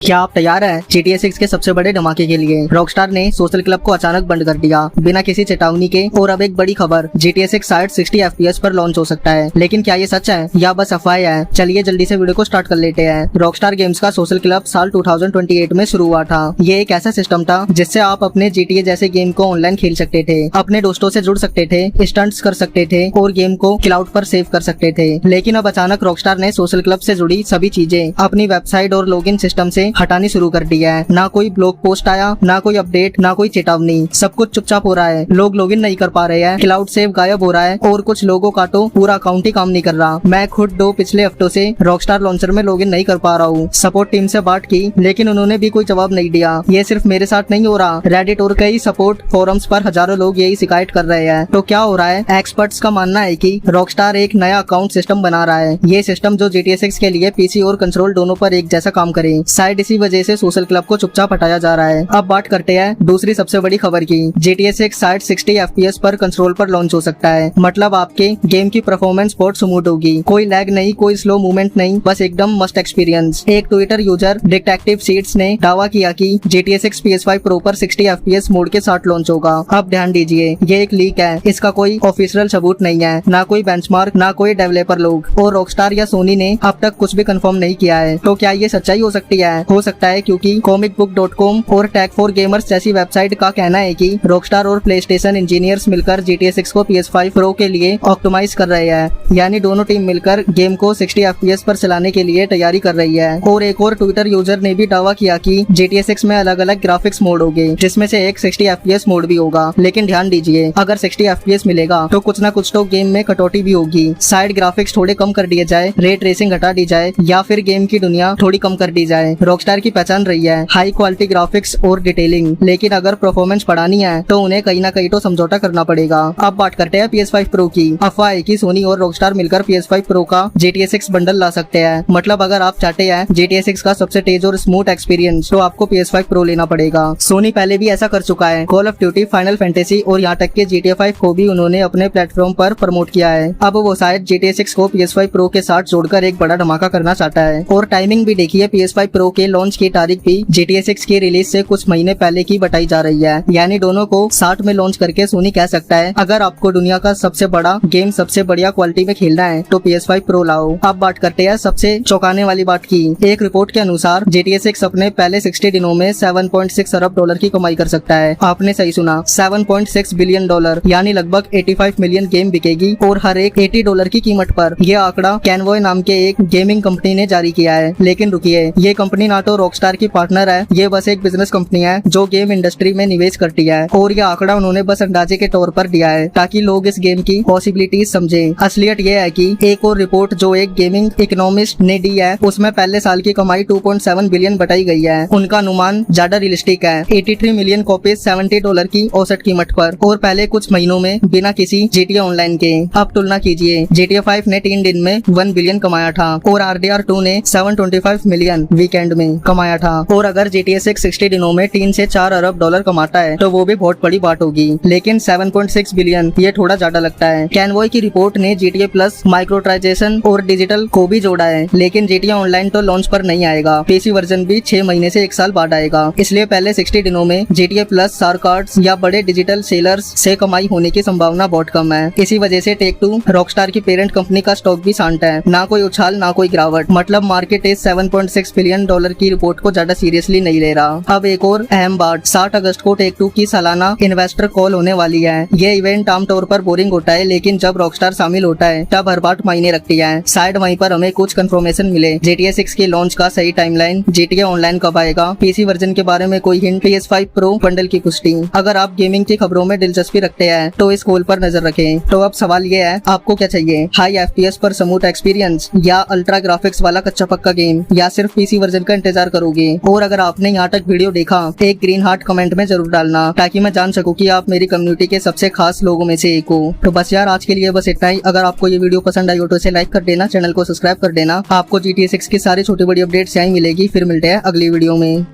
क्या आप तैयार हैं GTA 6 के सबसे बड़े धमाके के लिए? रॉकस्टार ने सोशल क्लब को अचानक बंद कर दिया बिना किसी चेतावनी के। और अब एक बड़ी खबर, GTA 6 शायद 60 FPS पर लॉन्च हो सकता है। लेकिन क्या ये सच है या बस अफवाह है? चलिए जल्दी से वीडियो को स्टार्ट कर लेते हैं। रॉकस्टार गेम्स का सोशल क्लब साल 2028 में शुरू हुआ था। ये एक ऐसा सिस्टम था जिससे आप अपने GTA जैसे गेम को ऑनलाइन खेल सकते थे, अपने दोस्तों से जुड़ सकते थे, स्टंट्स कर सकते थे और गेम को क्लाउड पर सेव कर सकते थे। लेकिन अब अचानक रॉकस्टार ने सोशल क्लब से जुड़ी सभी चीजें अपनी वेबसाइट और लॉगिन सिस्टम से हटानी शुरू कर दिया है। ना कोई ब्लॉग पोस्ट आया, ना कोई अपडेट, ना कोई चेतावनी। सब कुछ चुपचाप हो रहा है। लोग लॉगिन नहीं कर पा रहे हैं, क्लाउड सेव गायब हो रहा है और कुछ लोगों का तो पूरा अकाउंट ही काम नहीं कर रहा। मैं खुद पिछले हफ्तों से रॉकस्टार लॉन्चर में लॉगिन नहीं कर पा रहा हूँ। सपोर्ट टीम से बात की लेकिन उन्होंने भी कोई जवाब नहीं दिया। ये सिर्फ मेरे साथ नहीं हो रहा, रेडिट और कई सपोर्ट फोरम्स पर हजारों लोग यही शिकायत कर रहे हैं। तो क्या हो रहा है? एक्सपर्ट्स का मानना है कि रॉकस्टार एक नया अकाउंट सिस्टम बना रहा है। ये सिस्टम जो GTA 6 के लिए पीसी और कंसोल दोनों पर एक जैसा काम करे। शायद इसी वजह से सोशल क्लब को चुपचाप हटाया जा रहा है। अब बात करते हैं दूसरी सबसे बड़ी खबर की। GTA 6 शायद 60 FPS पर कंसोल पर लॉन्च हो सकता है। मतलब आपके गेम की परफॉर्मेंस बहुत स्मूथ होगी। कोई लैग नहीं, कोई स्लो मूवमेंट नहीं, बस एकदम मस्त एक्सपीरियंस। एक ट्विटर यूजर डिटेक्टिव सीड्स ने दावा किया कि GTA 6 PS5 Pro पर 60 FPS मोड के साथ लॉन्च होगा। अब ध्यान दीजिए, ये एक लीक है, इसका कोई ऑफिशियल सबूत नहीं है, ना कोई बेंचमार्क, ना कोई डेवलपर लोग और रॉकस्टार या सोनी ने अब तक कुछ भी कंफर्म नहीं किया है। तो क्या ये सच्चाई हो सकती है? हो सकता है, क्योंकि comicbook.com और tech4gamers जैसी वेबसाइट का कहना है कि रॉकस्टार और प्लेस्टेशन इंजीनियर्स मिलकर GTA 6 को PS5 Pro के लिए ऑप्टिमाइज कर रहे हैं। यानी दोनों टीम मिलकर गेम को 60 FPS पर चलाने के लिए तैयारी कर रही है। और एक और ट्विटर यूजर ने भी दावा किया कि GTA 6 में अलग अलग ग्राफिक्स मोड होंगे, जिसमें से एक 60 FPS मोड भी होगा। लेकिन ध्यान दीजिए, अगर 60 FPS मिलेगा तो कुछ न कुछ तो गेम में कटौती भी होगी। साइड ग्राफिक्स थोड़े कम कर दिए जाए, रे ट्रेसिंग हटा दी जाए या फिर गेम की दुनिया थोड़ी कम कर दी जाए। रॉकस्टार की पहचान रही है हाई क्वालिटी ग्राफिक्स और डिटेलिंग, लेकिन अगर परफॉर्मेंस बढ़ानी है तो उन्हें कहीं ना कहीं तो समझौता करना पड़ेगा। अब बात करते हैं PS5 Pro की। अफवाह है कि सोनी और रॉकस्टार मिलकर PS5 Pro का GTA 6 बंडल ला सकते हैं। मतलब अगर आप चाहते हैं GTA 6 का सबसे तेज और स्मूथ एक्सपीरियंस तो आपको PS5 Pro लेना पड़ेगा। सोनी पहले भी ऐसा कर चुका है। Call of duty, final fantasy और यहाँ तक के GTA 5 को भी उन्होंने अपने प्लेटफॉर्म पर प्रमोट किया है। अब वो शायद GTA 6 को PS5 Pro के साथ जोड़कर एक बड़ा धमाका करना चाहता है। और टाइमिंग भी देखिए, PS5 Pro के लॉन्च की तारीख भी GTA 6 की रिलीज से कुछ महीने पहले की बताई जा रही है। यानी दोनों को साथ में लॉन्च करके सोनी कह सकता है, अगर आपको दुनिया का सबसे बड़ा गेम सबसे बढ़िया क्वालिटी में खेलना है तो PS5 Pro लाओ। अब बात करते हैं सबसे चौंकाने वाली बात की। एक रिपोर्ट के अनुसार GTA 6 अपने पहले 60 दिनों में 7.6 अरब डॉलर की कमाई कर सकता है। आपने सही सुना, 7.6 बिलियन डॉलर, यानी लगभग 85 मिलियन गेम बिकेगी और हर एक $80 की कीमत पर। यह आंकड़ा कैनवॉय नाम के एक गेमिंग कंपनी ने जारी किया है। लेकिन रुकिए, ये कंपनी ना तो रॉकस्टार की पार्टनर है, ये बस एक बिजनेस कंपनी है जो गेम इंडस्ट्री में निवेश करती है। और यह आंकड़ा उन्होंने बस अंदाजे के तौर पर दिया है ताकि लोग इस गेम की पॉसिबिलिटीज समझें। असलियत यह है कि एक और रिपोर्ट जो एक गेमिंग इकोनॉमिस्ट ने दी है, उसमें पहले साल की कमाई 2.7 बिलियन बताई गई है। उनका अनुमान ज्यादा रियलिस्टिक है, 83 मिलियन कॉपीज $70 की औसत कीमत पर, और पहले कुछ महीनों में बिना किसी GTA ऑनलाइन के। अब तुलना कीजिए, GTA 5 ने 3 दिन में 1 बिलियन कमाया था और RDR 2 ने 725 मिलियन वीकेंड में कमाया था। और अगर GTA 6 60 दिनों में 3 से 4 अरब डॉलर कमाता है तो वो भी बहुत बड़ी बात होगी। लेकिन 7.6 बिलियन ये थोड़ा ज्यादा लगता है। कैनवॉय की रिपोर्ट ने GTA प्लस, माइक्रोट्रांजैक्शन और डिजिटल को भी जोड़ा है। लेकिन GTA ऑनलाइन तो लॉन्च पर नहीं आएगा, PC वर्जन भी 6 महीने से 1 साल बाद आएगा। इसलिए पहले 60 दिनों में GTA प्लस, स्टार कार्ड्स या बड़े डिजिटल सेलर्स से कमाई होने की संभावना बहुत कम है। इसी वजह से टेक-2 रॉकस्टार की पेरेंट कंपनी का स्टॉक भी शांत है, ना कोई उछाल ना कोई गिरावट। मतलब मार्केट इस 7.6 बिलियन डॉलर की रिपोर्ट को ज्यादा सीरियसली नहीं ले रहा। अब एक और अहम बात, 7 अगस्त को टेक-2 की सालाना इन्वेस्टर कॉल होने वाली है। ये इवेंट आमतौर पर बोरिंग होता है, लेकिन जब रॉकस्टार शामिल होता है तब हर बात मायने रखती है। शायद वहीं पर हमें कुछ कंफर्मेशन मिले। GTA 6 के लॉन्च का सही टाइमलाइन, GTA ऑनलाइन कब आएगा, PC वर्जन के बारे में कोई हिंट, PS5 Pro बंडल की पुष्टि। अगर आप गेमिंग की खबरों में दिलचस्पी रखते हैं तो इस कॉल पर नजर रखें। तो अब सवाल ये है, आपको क्या चाहिए? हाई FPS पर स्मूथ एक्सपीरियंस या अल्ट्रा ग्राफिक्स वाला कच्चा पक्का गेम, या सिर्फ PC वर्जन का इंतजार करोगे? और अगर आपने यहाँ तक वीडियो देखा, एक ग्रीन हार्ट कमेंट में जरूर डालना ताकि मैं जान सकूं कि आप मेरी कम्युनिटी के सबसे खास लोगों में से एक हो। तो बस यार, आज के लिए बस इतना ही। अगर आपको ये वीडियो पसंद आई हो तो इसे लाइक कर देना, चैनल को सब्सक्राइब कर देना। आपको GTA 6 की सारी छोटी बड़ी अपडेट्स यहीं मिलेगी। फिर मिलते हैं अगली वीडियो में।